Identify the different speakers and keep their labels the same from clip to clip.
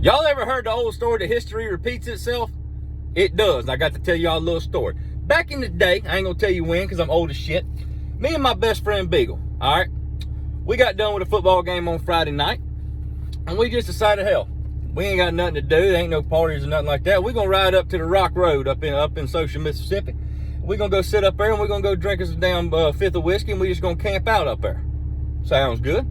Speaker 1: Y'all ever heard the old story that history repeats itself? It does. And I got to tell y'all a little story. Back in the day, I ain't gonna tell you when because I'm old as shit. Me and my best friend Beagle, all right? We got done with a football game on Friday night. And we just decided, hell, we ain't got nothing to do. There ain't no parties or nothing like that. We're gonna ride up to the Rock Road up in Social, Mississippi. We're gonna go sit up there and we're gonna go drink us a damn fifth of whiskey and we just gonna camp out up there. Sounds good.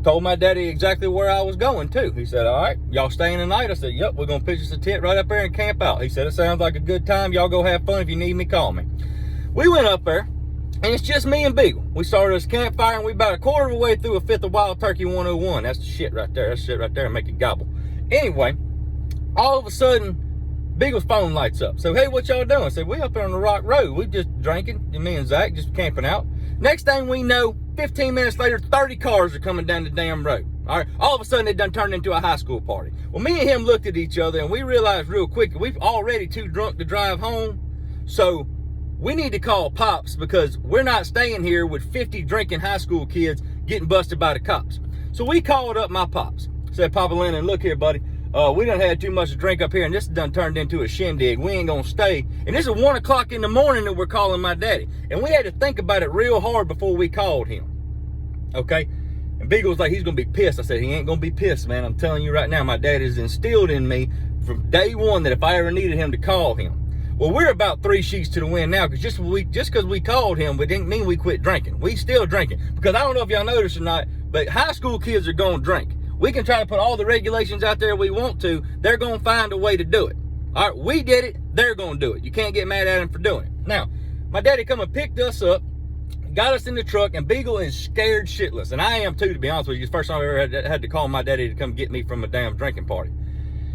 Speaker 1: Told my daddy exactly where I was going too. He said, all right, y'all staying the night? I said, yep, we're gonna pitch us a tent right up there and camp out. He said, it sounds like a good time. Y'all go have fun. If you need me, call me. We went up there and it's just me and Beagle. We started this campfire and we about a quarter of the way through a fifth of Wild Turkey 101. That's the shit right there. That's shit right there and make it gobble. Anyway, all of a sudden, Beagle's phone lights up. So, hey, what y'all doing? I said, we up there on the Rock Road. We just drinking, me and Zach just camping out. Next thing we know, 15 minutes later, 30 cars are coming down the damn road. All right, all of a sudden, it done turned into a high school party. Well, me and him looked at each other, and we realized real quick we've already too drunk to drive home. So, we need to call Pops because we're not staying here with 50 drinking high school kids getting busted by the cops. So, we called up my Pops. Said, Papa Lennon, look here, buddy. We done had too much to drink up here, and this done turned into a shindig. We ain't gonna stay. And this is 1 o'clock in the morning that we're calling my daddy. And we had to think about it real hard before we called him. Okay? And Beagle was like, he's gonna be pissed. I said, he ain't gonna be pissed, man. I'm telling you right now, my dad has instilled in me from day one that if I ever needed him to call him. Well, we're about 3 sheets to the wind now, because just because we called him, it didn't mean we quit drinking. We still drinking. Because I don't know if y'all noticed or not, but high school kids are gonna drink. We can try to put all the regulations out there we want to. They're going to find a way to do it. All right, we did it. They're going to do it. You can't get mad at them for doing it. Now, my daddy come and picked us up, got us in the truck, and Beagle is scared shitless. And I am too, to be honest with you. It's the first time I ever had to call my daddy to come get me from a damn drinking party.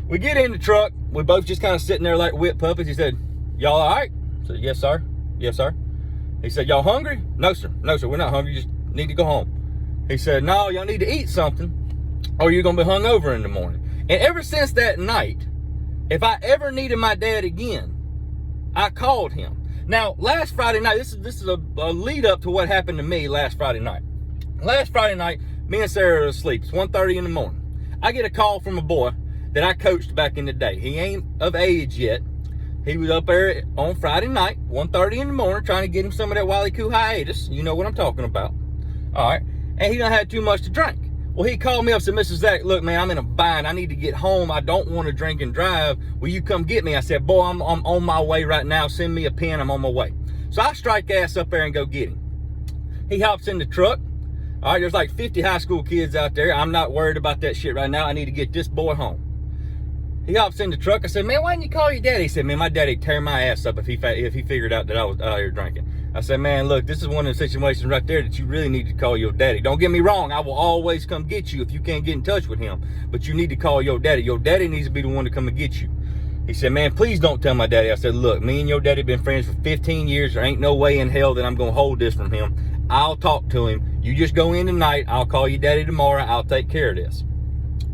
Speaker 1: We get in the truck. We both just kind of sitting there like whipped puppies. He said, y'all all right? I said, yes, sir. Yes, sir. He said, y'all hungry? No, sir. No, sir. We're not hungry. You just need to go home. He said, no, y'all need to eat something, or you're going to be hungover in the morning. And ever since that night, if I ever needed my dad again, I called him. Now, last Friday night, this is a lead up to what happened to me last Friday night. Last Friday night, me and Sarah are asleep. It's 1:30 in the morning. I get a call from a boy that I coached back in the day. He ain't of age yet. He was up there on Friday night, 1:30 in the morning, trying to get him some of that Wally Coo hiatus. You know what I'm talking about. All right. And he done had too much to drink. Well, he called me up and said, Mr. Zach, look, man, I'm in a bind. I need to get home. I don't want to drink and drive. Will you come get me? I said, boy, I'm on my way right now. Send me a pen. I'm on my way. So I strike ass up there and go get him. He hops in the truck. All right, there's like 50 high school kids out there. I'm not worried about that shit right now. I need to get this boy home. He hops in the truck. I said, man, why didn't you call your daddy? He said, man, my daddy'd tear my ass up if he figured out that I was out here drinking. I said, man, look, this is one of the situations right there that you really need to call your daddy. Don't get me wrong. I will always come get you if you can't get in touch with him. But you need to call your daddy. Your daddy needs to be the one to come and get you. He said, man, please don't tell my daddy. I said, look, me and your daddy been friends for 15 years. There ain't no way in hell that I'm going to hold this from him. I'll talk to him. You just go in tonight. I'll call your daddy tomorrow. I'll take care of this.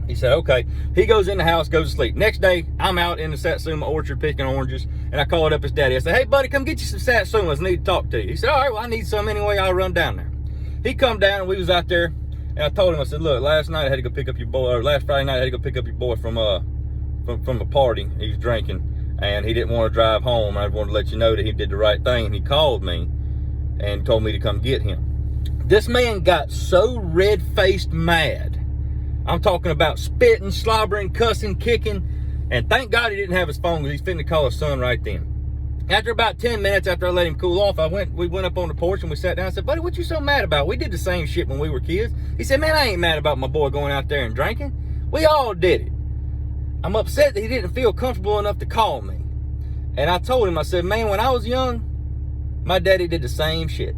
Speaker 1: He said, okay. He goes in the house, goes to sleep. Next day, I'm out in the Satsuma orchard picking oranges, and I called up his daddy. I said, hey, buddy, come get you some Satsumas. I need to talk to you. He said, all right, well, I need some anyway. I'll run down there. He come down, and we was out there, and I told him, I said, look, last night I had to go pick up your boy, or last Friday night I had to go pick up your boy from a party. He was drinking, and he didn't want to drive home. I wanted to let you know that he did the right thing, and he called me and told me to come get him. This man got so red-faced mad. I'm talking about spitting, slobbering, cussing, kicking. And thank God he didn't have his phone because he's finna call his son right then. After about 10 minutes after I let him cool off, we went up on the porch and we sat down. I said, buddy, what you so mad about? We did the same shit when we were kids. He said, man, I ain't mad about my boy going out there and drinking. We all did it. I'm upset that he didn't feel comfortable enough to call me. And I told him, I said, man, when I was young, my daddy did the same shit.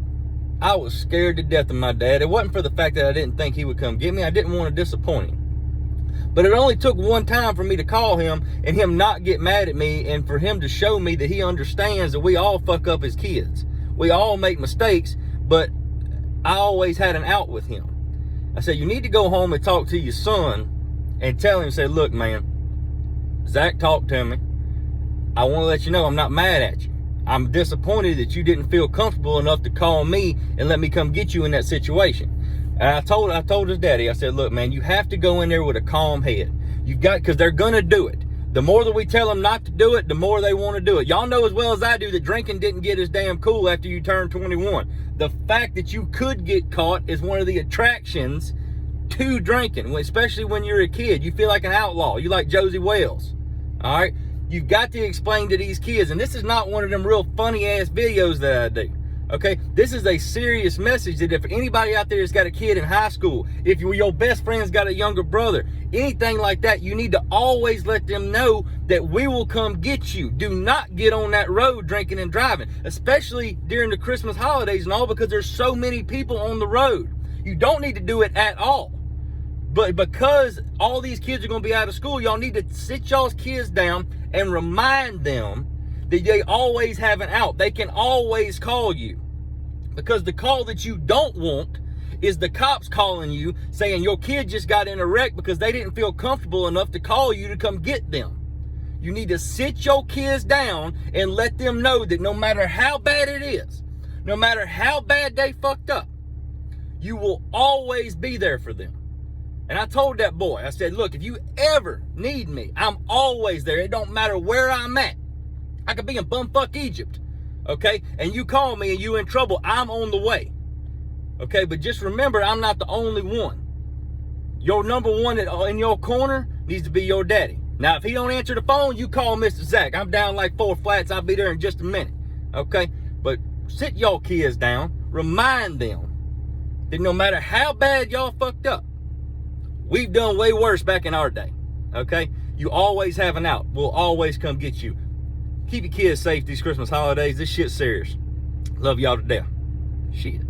Speaker 1: I was scared to death of my dad. It wasn't for the fact that I didn't think he would come get me. I didn't want to disappoint him. But it only took one time for me to call him and him not get mad at me and for him to show me that he understands that we all fuck up as kids. We all make mistakes, but I always had an out with him. I said, you need to go home and talk to your son and tell him, say, look, man, Zach talked to me. I want to let you know I'm not mad at you. I'm disappointed that you didn't feel comfortable enough to call me and let me come get you in that situation. And I told his daddy, I said, look, man, you have to go in there with a calm head. You've got, because they're going to do it. The more that we tell them not to do it, the more they want to do it. Y'all know as well as I do that drinking didn't get as damn cool after you turned 21. The fact that you could get caught is one of the attractions to drinking, especially when you're a kid. You feel like an outlaw. You like Josie Wales. All right? You've got to explain to these kids, and this is not one of them real funny-ass videos that I do. Okay, this is a serious message that if anybody out there has got a kid in high school, if your best friend's got a younger brother, anything like that, you need to always let them know that we will come get you. Do not get on that road drinking and driving, especially during the Christmas holidays and all, because there's so many people on the road. You don't need to do it at all. But because all these kids are going to be out of school, y'all need to sit y'all's kids down and remind them that they always have an out. They can always call you. Because the call that you don't want is the cops calling you saying your kid just got in a wreck because they didn't feel comfortable enough to call you to come get them. You need to sit your kids down and let them know that no matter how bad it is, no matter how bad they fucked up, you will always be there for them. And I told that boy, I said, look, if you ever need me, I'm always there. It don't matter where I'm at. I could be in bumfuck Egypt. Okay, and you call me and you in trouble, I'm on the way. Okay, but just remember, I'm not the only one. Your number one in your corner needs to be your daddy. Now, if he don't answer the phone, you call Mr. Zach. I'm down like 4 flats. I'll be there in just a minute. Okay, but sit y'all kids down. Remind them that no matter how bad y'all fucked up, we've done way worse back in our day. Okay, you always have an out. We'll always come get you. Keep your kids safe these Christmas holidays. This shit's serious. Love y'all to death. Shit.